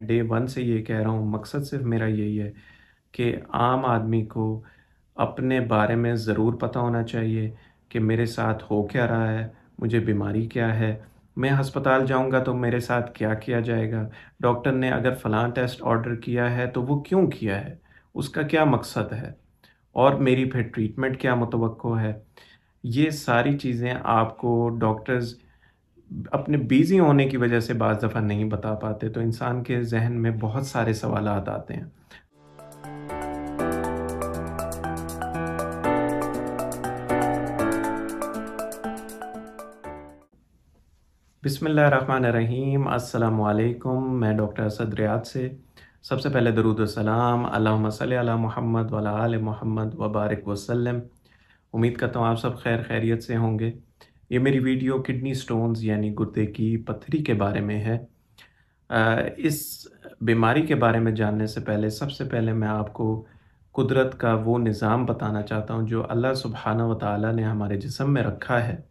Day one से ये कह रहा हूँ, मकसद सिर्फ मेरा यही है कि आम आदमी को अपने बारे में ज़रूर पता होना चाहिए कि मेरे साथ हो क्या रहा है, मुझे बीमारी क्या है, मैं अस्पताल जाऊँगा तो मेरे साथ क्या किया जाएगा, डॉक्टर ने अगर फ़लाँ टेस्ट ऑर्डर किया है तो वो क्यों किया है, उसका क्या मकसद है और मेरी फिर ट्रीटमेंट क्या मुतवक्को है। ये सारी चीज़ें आपको डॉक्टर्स अपने बिज़ी होने की वजह से बाज़ दफ़ा नहीं बता पाते, तो इंसान के ज़हन में बहुत सारे सवालात आते हैं। बिस्मिल्लाहिर्रहमानिर्रहीम, अस्सलामु अलैकुम। मैं डॉक्टर असद रियाद से। सबसे पहले दरूद व सलाम अल्लाहुम्मा सल्लि अला मुहम्मद व अला आलि मुहम्मद व बारिक वसल्लम। उम्मीद करता हूँ आप सब खैर खैरियत से होंगे। ये मेरी वीडियो किडनी स्टोन्स यानी गुर्दे की पत्थरी के बारे में है। इस बीमारी के बारे में जानने से पहले सबसे पहले मैं आपको कुदरत का वो निज़ाम बताना चाहता हूँ जो अल्लाह सुब्हानहू व तआला ने हमारे जिस्म में रखा है।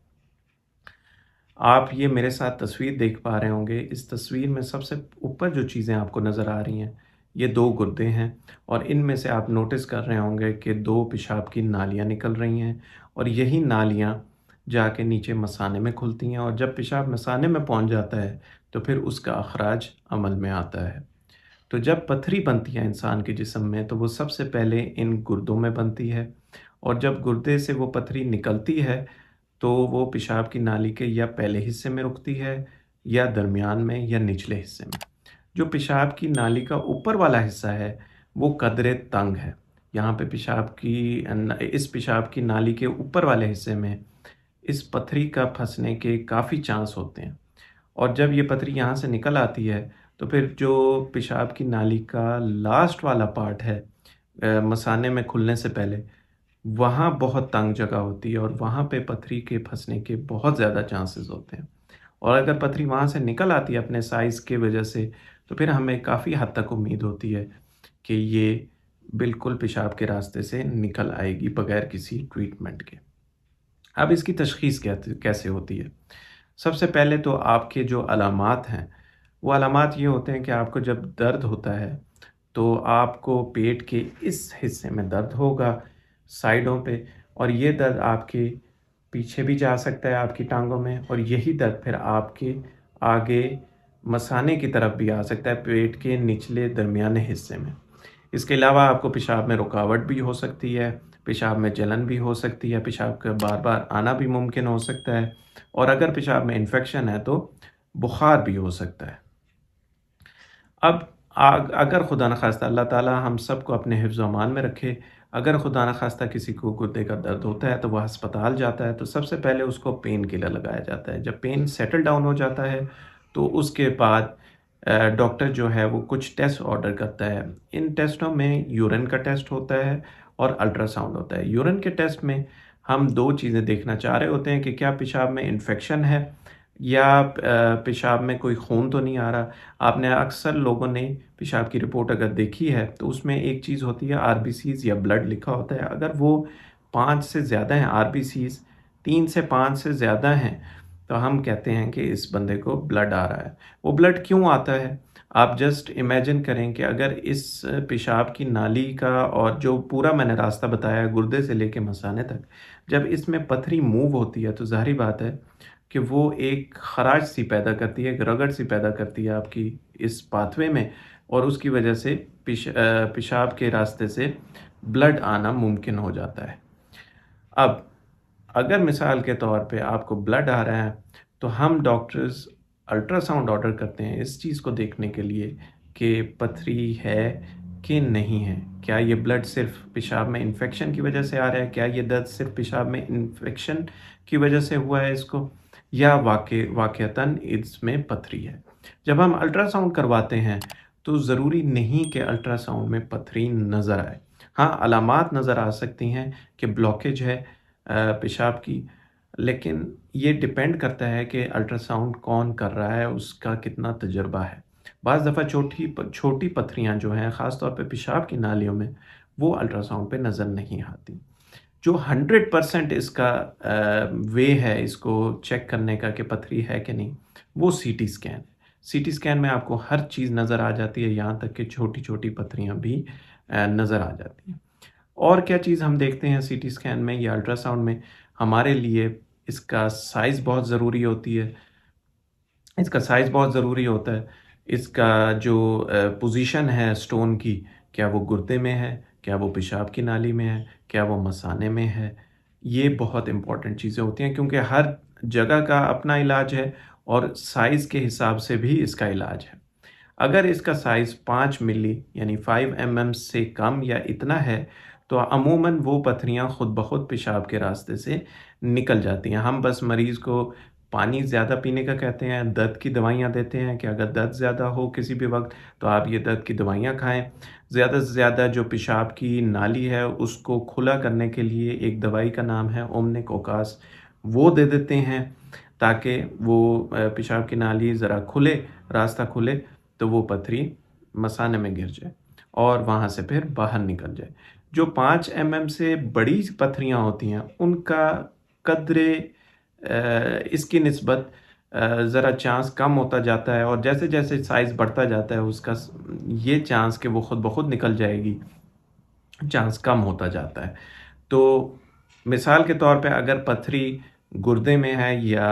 आप ये मेरे साथ तस्वीर देख पा रहे होंगे, इस तस्वीर में सबसे ऊपर जो चीज़ें आपको नज़र आ रही हैं, ये 2 गुर्दे हैं और इनमें से आप नोटिस कर रहे होंगे कि 2 पेशाब की नालियाँ निकल रही हैं और यही नालियाँ जाके नीचे मसाने में खुलती हैं और जब पेशाब मसाने में पहुँच जाता है, तो फिर उसका अखराज अमल में आता है। तो जब पथरी बनती है इंसान के जिस्म में, तो वो सबसे पहले इन गुर्दों में बनती है और जब गुर्दे से वो पथरी निकलती है, तो वो पेशाब की नाली के या पहले हिस्से में रुकती है या दरमियान में या निचले हिस्से में। जो पेशाब की नाली का ऊपर वाला हिस्सा है, वो कदरे तंग है। यहाँ पे इस पेशाब की नाली के ऊपर वाले हिस्से में इस पथरी का फँसने के काफ़ी चांस होते हैं और जब ये पथरी यहाँ से निकल आती है, तो फिर जो पेशाब की नाली का लास्ट वाला पार्ट है मसाने में खुलने से पहले, वहाँ बहुत तंग जगह होती है और वहाँ पे पथरी के फँसने के बहुत ज़्यादा चांसेस होते हैं। और अगर पथरी वहाँ से निकल आती है अपने साइज़ की वजह से, तो फिर हमें काफ़ी हद तक उम्मीद होती है कि ये बिल्कुल पेशाब के रास्ते से निकल आएगी बगैर किसी ट्रीटमेंट के। अब इसकी तशख़ीस कैसे होती है? सबसे पहले तो आपके जो अलामात हैं, वो अलामात ये होते हैं कि आपको जब दर्द होता है, तो आपको पेट के इस हिस्से में दर्द होगा, साइडों पे और ये दर्द आपके पीछे भी जा सकता है आपकी टाँगों में और यही दर्द फिर आपके आगे मसाने की तरफ भी आ सकता है, पेट के निचले दरमियाने हिस्से में। इसके अलावा आपको पेशाब में रुकावट भी हो सकती है, पेशाब में जलन भी हो सकती है, पेशाब का बार-बार आना भी मुमकिन हो सकता है और अगर पेशाब में इन्फेक्शन है तो बुखार भी हो सकता है। अब अगर खुदा न ख़ास्ता अल्लाह ताला हम सबको अपने हिफ्ज़ व अमान में रखे, अगर खुदा न ख़ास्ता किसी को गुर्दे का दर्द होता है तो वह अस्पताल जाता है, तो सबसे पहले उसको पेन किलर लगाया जाता है। जब पेन सेटल डाउन हो जाता है, तो उसके बाद डॉक्टर जो है वो कुछ टेस्ट ऑर्डर करता है। इन टेस्टों में यूरिन का टेस्ट होता है और अल्ट्रासाउंड होता है। यूरिन के टेस्ट में हम 2 चीज़ें देखना चाह रहे होते हैं कि क्या पेशाब में इन्फेक्शन है या पेशाब में कोई खून तो नहीं आ रहा। आपने अक्सर लोगों ने पेशाब की रिपोर्ट अगर देखी है, तो उसमें एक चीज़ होती है आरबीसीज़ या ब्लड लिखा होता है। अगर वो 5 से ज़्यादा हैं आरबीसीज़, 3 से 5 से ज़्यादा हैं, तो हम कहते हैं कि इस बंदे को ब्लड आ रहा है। वो ब्लड क्यों आता है? आप जस्ट इमेजिन करें कि अगर इस पेशाब की नाली का और जो पूरा मैंने रास्ता बताया गुर्दे से लेके मसाने तक, जब इसमें पथरी मूव होती है, तो ज़ाहिर-सी बात है कि वो एक ख़राश सी पैदा करती है, एक रगड़ सी पैदा करती है आपकी इस पाथवे में और उसकी वजह से पेशाब के रास्ते से ब्लड आना मुमकिन हो जाता है। अब अगर मिसाल के तौर पे आपको ब्लड आ रहा है, तो हम डॉक्टर्स अल्ट्रासाउंड ऑर्डर करते हैं इस चीज़ को देखने के लिए कि पथरी है कि नहीं है। क्या ये ब्लड सिर्फ़ पेशाब में इन्फेक्शन की वजह से आ रहा है? क्या ये दर्द सिर्फ़ पेशाब में इन्फेक्शन की वजह से हुआ है इसको या वाक़ईतन इसमें पथरी है? जब हम अल्ट्रासाउंड करवाते हैं, तो ज़रूरी नहीं कि अल्ट्रासाउंड में पथरी नज़र आए। हाँ, अलामात नज़र आ सकती हैं कि ब्लॉकेज है पेशाब की, लेकिन ये डिपेंड करता है कि अल्ट्रासाउंड कौन कर रहा है, उसका कितना तजुर्बा है। बाज़ दफ़ा छोटी पथरियाँ जो हैं, ख़ास तौर पे पेशाब की नालियों में, वो अल्ट्रासाउंड पे नज़र नहीं आती। जो 100% इसका वे है इसको चेक करने का कि पथरी है कि नहीं, वो सीटी स्कैन है। سی ٹی اسکین میں آپ کو ہر چیز نظر آ جاتی ہے، یہاں تک کہ چھوٹی چھوٹی پتھریاں بھی نظر آ جاتی ہیں۔ اور کیا چیز ہم دیکھتے ہیں سی ٹی اسکین میں یا الٹرا ساؤنڈ میں؟ ہمارے لیے اس کا سائز بہت ضروری ہوتی ہے، اس کا سائز بہت ضروری ہوتا ہے۔ اس کا جو پوزیشن ہے اسٹون کی، کیا وہ گردے میں ہے، کیا وہ پیشاب کی نالی میں ہے، کیا وہ مثانے میں ہے، یہ بہت امپورٹنٹ چیزیں ہوتی ہیں، کیونکہ ہر جگہ کا اپنا علاج ہے اور سائز کے حساب سے بھی اس کا علاج ہے۔ اگر اس کا سائز 5 ملی یعنی 5 mm سے کم یا اتنا ہے تو عموماً وہ پتھریاں خود بخود پیشاب کے راستے سے نکل جاتی ہیں۔ ہم بس مریض کو پانی زیادہ پینے کا کہتے ہیں، درد کی دوائیاں دیتے ہیں کہ اگر درد زیادہ ہو کسی بھی وقت تو آپ یہ درد کی دوائیاں کھائیں۔ زیادہ سے زیادہ جو پیشاب کی نالی ہے اس کو کھلا کرنے کے لیے ایک دوائی کا نام ہے اومنک اوکاس، وہ دے دیتے ہیں تاکہ وہ پیشاب کی نالی ذرا کھلے، راستہ کھلے تو وہ پتھری مثانے میں گر جائے اور وہاں سے پھر باہر نکل جائے۔ جو 5 mm سے بڑی پتھریاں ہوتی ہیں ان کا قدرے اس کی نسبت ذرا چانس کم ہوتا جاتا ہے، اور جیسے جیسے سائز بڑھتا جاتا ہے اس کا یہ چانس کہ وہ خود بخود نکل جائے گی، چانس کم ہوتا جاتا ہے۔ تو مثال کے طور پہ اگر پتھری گردے میں ہے یا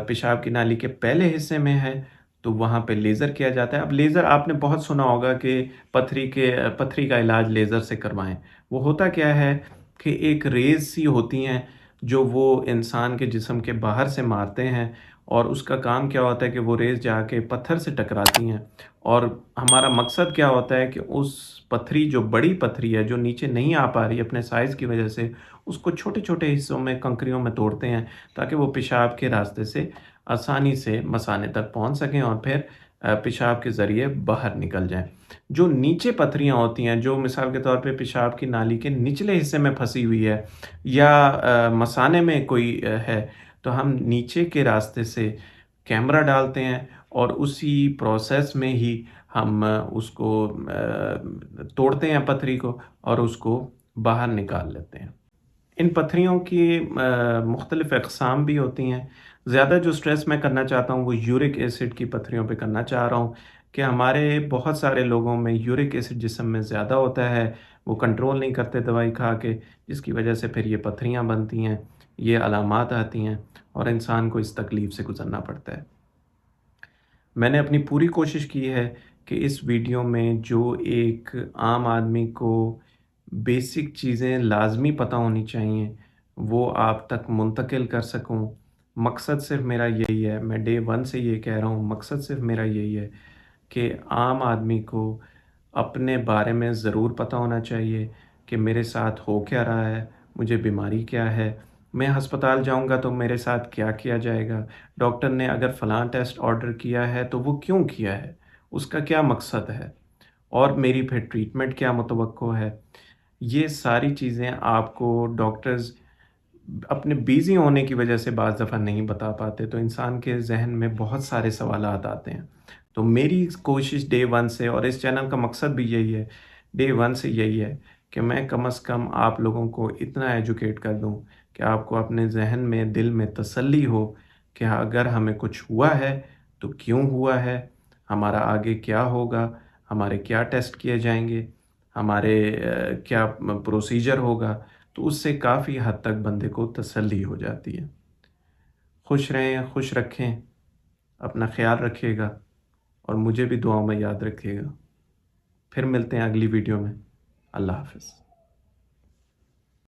پیشاب کی نالی کے پہلے حصے میں ہے تو وہاں پہ لیزر کیا جاتا ہے۔ اب لیزر آپ نے بہت سنا ہوگا کہ پتھری کا علاج لیزر سے کروائیں۔ وہ ہوتا کیا ہے کہ ایک ریز سی ہوتی ہیں جو وہ انسان کے جسم کے باہر سے مارتے ہیں، اور اس کا کام کیا ہوتا ہے کہ وہ ریز جا کے پتھر سے ٹکراتی ہیں، اور ہمارا مقصد کیا ہوتا ہے کہ اس پتھری جو بڑی پتھری ہے جو نیچے نہیں آ پا رہی اپنے سائز کی وجہ سے، اس کو چھوٹے چھوٹے حصوں میں کنکریوں میں توڑتے ہیں تاکہ وہ پیشاب کے راستے سے آسانی سے مثانے تک پہنچ سکیں اور پھر پیشاب کے ذریعے باہر نکل جائیں۔ جو نیچے پتھریاں ہوتی ہیں جو مثال کے طور پہ پیشاب کی نالی کے نچلے حصے میں پھنسی ہوئی ہے یا مثانے میں کوئی ہے، تو ہم نیچے کے راستے سے کیمرہ ڈالتے ہیں اور اسی پروسیس میں ہی ہم اس کو توڑتے ہیں پتھری کو اور اس کو باہر نکال لیتے ہیں۔ ان پتھریوں کی مختلف اقسام بھی ہوتی ہیں۔ زیادہ جو سٹریس میں کرنا چاہتا ہوں وہ یورک ایسڈ کی پتھریوں پہ کرنا چاہ رہا ہوں کہ ہمارے بہت سارے لوگوں میں یورک ایسڈ جسم میں زیادہ ہوتا ہے، وہ کنٹرول نہیں کرتے دوائی کھا کے، جس کی وجہ سے پھر یہ پتھریاں بنتی ہیں، یہ علامات آتی ہیں اور انسان کو اس تکلیف سے گزرنا پڑتا ہے۔ میں نے اپنی پوری کوشش کی ہے کہ اس ویڈیو میں جو ایک عام آدمی کو بیسک چیزیں لازمی پتہ ہونی چاہیے وہ آپ تک منتقل کر سکوں۔ مقصد صرف میرا یہی ہے، میں ڈے 1 سے یہ کہہ رہا ہوں، مقصد صرف میرا یہی ہے کہ عام آدمی کو اپنے بارے میں ضرور پتہ ہونا چاہیے کہ میرے ساتھ ہو کیا رہا ہے، مجھے بیماری کیا ہے، میں ہسپتال جاؤں گا تو میرے ساتھ کیا کیا جائے گا، ڈاکٹر نے اگر فلاں ٹیسٹ آرڈر کیا ہے تو وہ کیوں کیا ہے، اس کا کیا مقصد ہے، اور میری پھر ٹریٹمنٹ کیا متوقع ہے۔ یہ ساری چیزیں آپ کو ڈاکٹرز اپنے بیزی ہونے کی وجہ سے بعض دفعہ نہیں بتا پاتے، تو انسان کے ذہن میں بہت سارے سوالات آتے ہیں۔ تو میری کوشش ڈے 1 سے، اور اس چینل کا مقصد بھی یہی ہے، ڈے 1 سے یہی ہے کہ میں کم از کم آپ لوگوں کو اتنا ایجوکیٹ کر دوں کہ آپ کو اپنے ذہن میں، دل میں تسلی ہو کہ اگر ہمیں کچھ ہوا ہے تو کیوں ہوا ہے، ہمارا آگے کیا ہوگا، ہمارے کیا ٹیسٹ کیے جائیں گے، ہمارے کیا پروسیجر ہوگا، تو اس سے کافی حد تک بندے کو تسلی ہو جاتی ہے۔ خوش رہیں، خوش رکھیں، اپنا خیال رکھیے گا اور مجھے بھی دعاؤں میں یاد رکھیے گا۔ پھر ملتے ہیں اگلی ویڈیو میں۔ اللہ حافظ۔